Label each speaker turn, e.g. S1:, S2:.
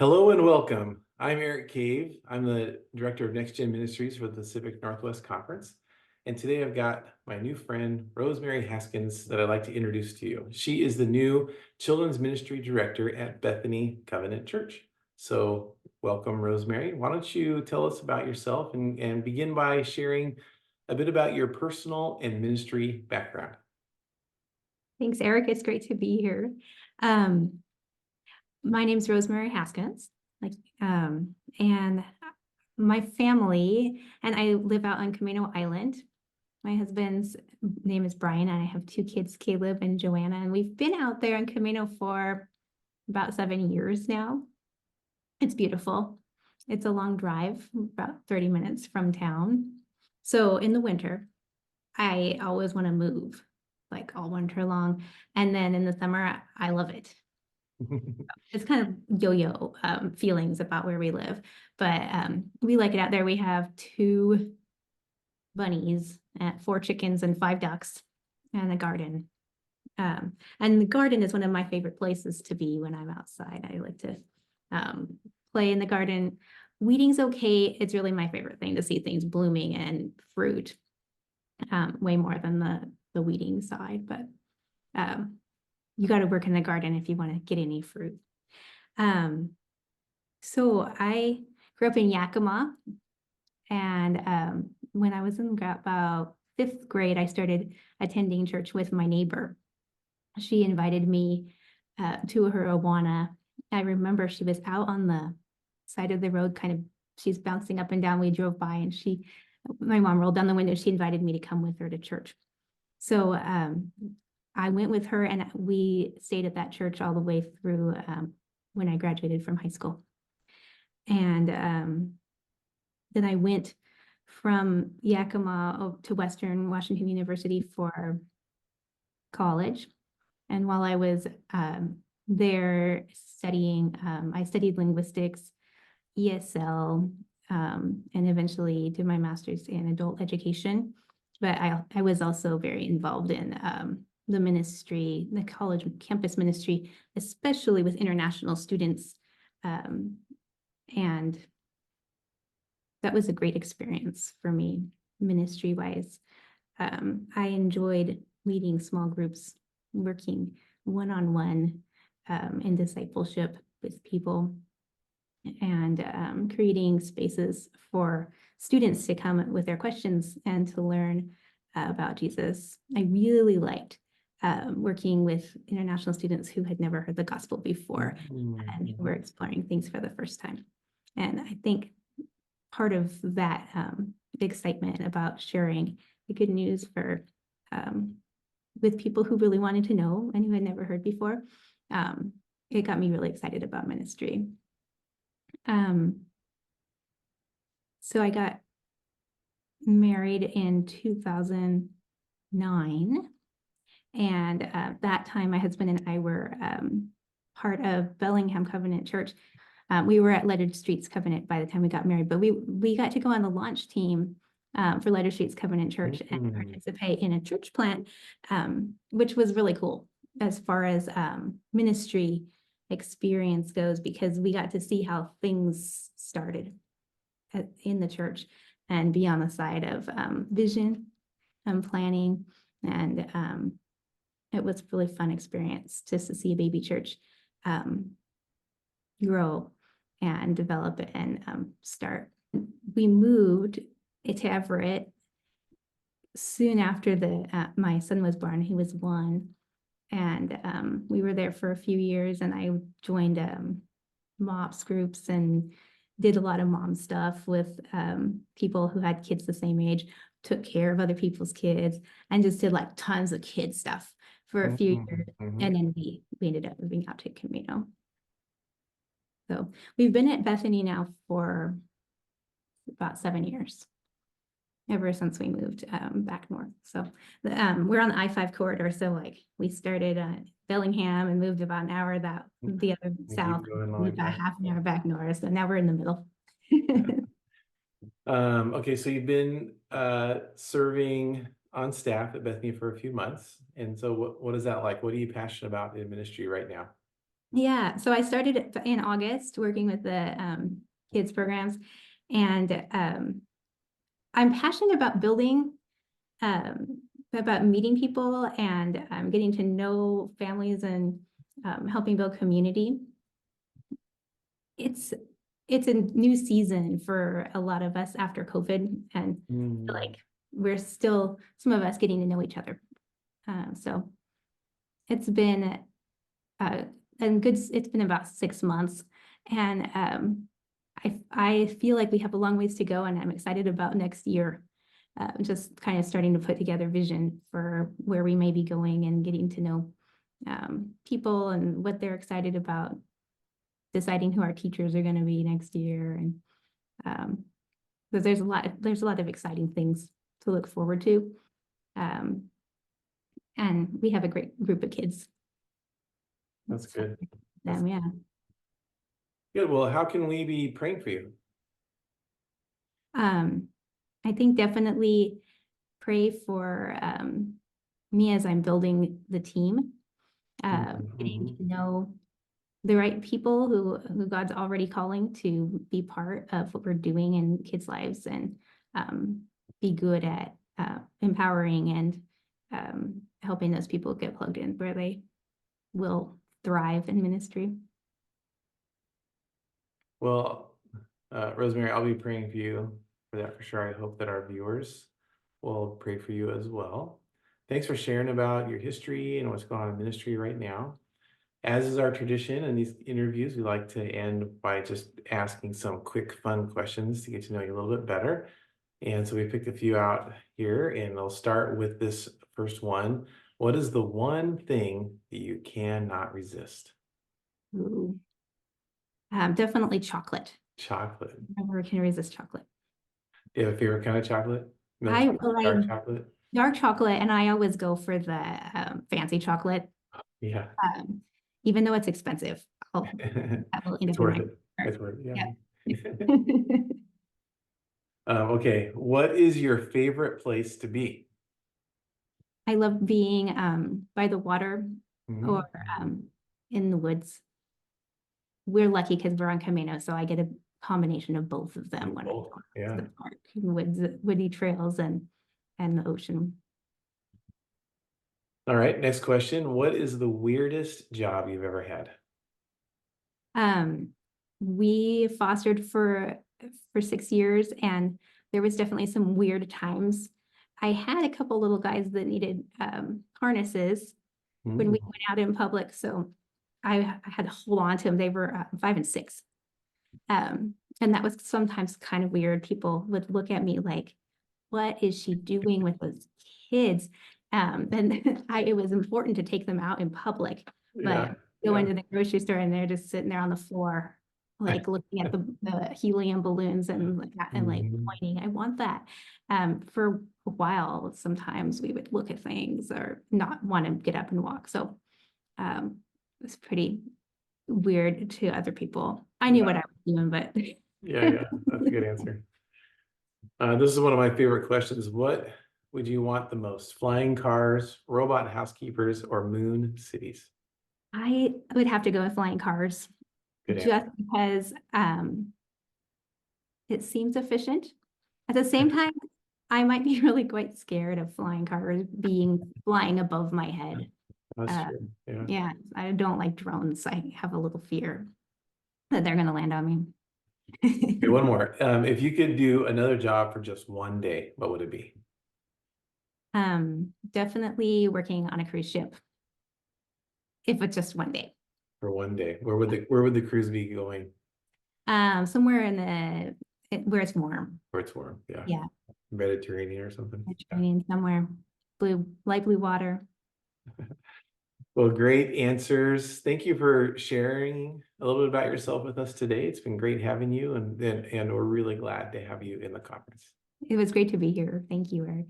S1: Hello and welcome. I'm Eric Cave. I'm the Director of Next Gen Ministries for the Pacific Northwest Conference. And today I've got my new friend, Rosemary Haskins, that I'd like to introduce to you. She is the new Children's Ministry Director at Bethany Covenant Church. So welcome, Rosemary. Why don't you tell us about yourself and begin by sharing a bit about your personal and ministry background.
S2: Thanks, Eric. It's great to be here. Um, my name's Rosemary Haskins, and my family and I live out on Camano Island. My husband's name is Brian, and I have two kids, Caleb and Joanna, and we've been out there on Camano for about 7 years now. It's beautiful. It's a long drive, about 30 minutes from town. So in the winter, I always want to move, like all winter long. And then in the summer, I love it. It's kind of yo-yo feelings about where we live, but we like it out there. We have 2 bunnies, 4 chickens, and 5 ducks, and a garden. And the garden is one of my favorite places to be when I'm outside. I like to play in the garden. Weeding's okay. It's really my favorite thing to see things blooming and fruit, way more than the weeding side, but you got to work in the garden if you want to get any fruit. So I grew up in Yakima, and when I was in about 5th grade, I started attending church with my neighbor. She invited me to her Awana. I remember she was out on the side of the road, she's bouncing up and down. We drove by, and my mom rolled down the window. She invited me to come with her to church. So I went with her, and we stayed at that church all the way through when I graduated from high school. And then I went from Yakima to Western Washington University for college. And while I was there studying, I studied linguistics, ESL, and eventually did my master's in adult education. But I was also very involved in the ministry, the college campus ministry, especially with international students. And that was a great experience for me, ministry-wise. I enjoyed leading small groups, working one-on-one in discipleship with people, and creating spaces for students to come with their questions and to learn about Jesus. I really liked working with international students who had never heard the gospel before and who were exploring things for the first time. And I think part of that excitement about sharing the good news with people who really wanted to know and who had never heard before, it got me really excited about ministry. So I got married in 2009. And that time, my husband and I were part of Bellingham Covenant Church. We were at Leonard Streets Covenant by the time we got married, but we got to go on the launch team for Leonard Streets Covenant Church and participate in a church plant, which was really cool as far as ministry experience goes, because we got to see how things started in the church and be on the side of vision and planning. And it was a really fun experience just to see a baby church grow and develop and start. We moved to Everett soon after my son was born. He was 1, and we were there for a few years, and I joined MOPS groups and did a lot of mom stuff with people who had kids the same age, took care of other people's kids, and just did like tons of kid stuff for a few years. And then we ended up moving out to Camano. So we've been at Bethany now for about 7 years, ever since we moved back north. So we're on the I-5 corridor. So like we started at Bellingham and moved about an hour the other south, moved about half an hour back north. So now we're in the middle.
S1: Okay, so you've been serving on staff at Bethany for a few months. And so what is that like? What are you passionate about in ministry right now?
S2: Yeah, so I started in August working with the kids programs, and I'm passionate about building, about meeting people and getting to know families and helping build community. It's it's a new season for a lot of us after COVID, and I feel like we're still, some of us, getting to know each other. So it's been it's been about 6 months, and I feel like we have a long ways to go, and I'm excited about next year. Just kind of starting to put together vision for where we may be going and getting to know people and what they're excited about, deciding who our teachers are going to be next year, and because there's a lot of exciting things to look forward to, and we have a great group of kids.
S1: That's
S2: So,
S1: good. That's
S2: yeah.
S1: good. Well, how can we be praying for you?
S2: I think definitely pray for me as I'm building the team, getting to know the right people who God's already calling to be part of what we're doing in kids' lives, and be good at empowering and helping those people get plugged in where they will thrive in ministry.
S1: Well, Rosemary, I'll be praying for you for that for sure. I hope that our viewers will pray for you as well. Thanks for sharing about your history and what's going on in ministry right now. As is our tradition in these interviews, we like to end by just asking some quick, fun questions to get to know you a little bit better. And so we picked a few out here, and I'll start with this first one. What is the one thing that you cannot resist?
S2: Ooh. Definitely chocolate.
S1: Chocolate.
S2: Never can resist chocolate.
S1: Do you have a favorite kind of chocolate? Milk
S2: I
S1: chocolate,
S2: like
S1: dark chocolate?
S2: dark chocolate, and I always go for the fancy chocolate.
S1: Yeah.
S2: Even though it's expensive, I'll end
S1: It's
S2: up in
S1: worth
S2: my
S1: it. It's worth it, yeah.
S2: yeah.
S1: Okay, what is your favorite place to be?
S2: I love being by the water
S1: Mhm.
S2: or in the woods. We're lucky because we're on Camano, so I get a combination of both of them when I
S1: Both,
S2: go
S1: yeah.
S2: to the park, woody trails and the ocean.
S1: All right, next question. What is the weirdest job you've ever had?
S2: We fostered for 6 years, and there was definitely some weird times. I had a couple little guys that needed harnesses when we went out in public, so I had to hold on to them. They were 5 and 6. And that was sometimes kind of weird. People would look at me like, what is she doing with those kids? And it was important to take them out in public, but
S1: Yeah,
S2: go
S1: yeah.
S2: into the grocery store and they're just sitting there on the floor, like looking at the helium balloons and like that, and like
S1: Mhm.
S2: pointing, I want that. For a while, sometimes we would look at things or not want to get up and walk. So it was pretty weird to other people. I knew what I was doing, but
S1: Yeah, that's a good answer. This is one of my favorite questions. What would you want the most? Flying cars, robot housekeepers, or moon cities?
S2: I would have to go with flying cars
S1: Good
S2: just
S1: answer.
S2: because it seems efficient. At the same time, I might be really quite scared of flying cars flying above my head.
S1: That's
S2: Uh,
S1: true. Yeah.
S2: yeah, I don't like drones. I have a little fear that they're going to land on me.
S1: Okay, one more. If you could do another job for just one day, what would it be?
S2: Definitely working on a cruise ship if it's just one day.
S1: For one day, where would the cruise be going?
S2: Somewhere where it's warm.
S1: Where it's warm, yeah.
S2: Yeah,
S1: Mediterranean or something. Yeah.
S2: Mediterranean somewhere. Light blue water.
S1: Well, great answers. Thank you for sharing a little bit about yourself with us today. It's been great having you, and we're really glad to have you in the conference.
S2: It was great to be here. Thank you, Eric.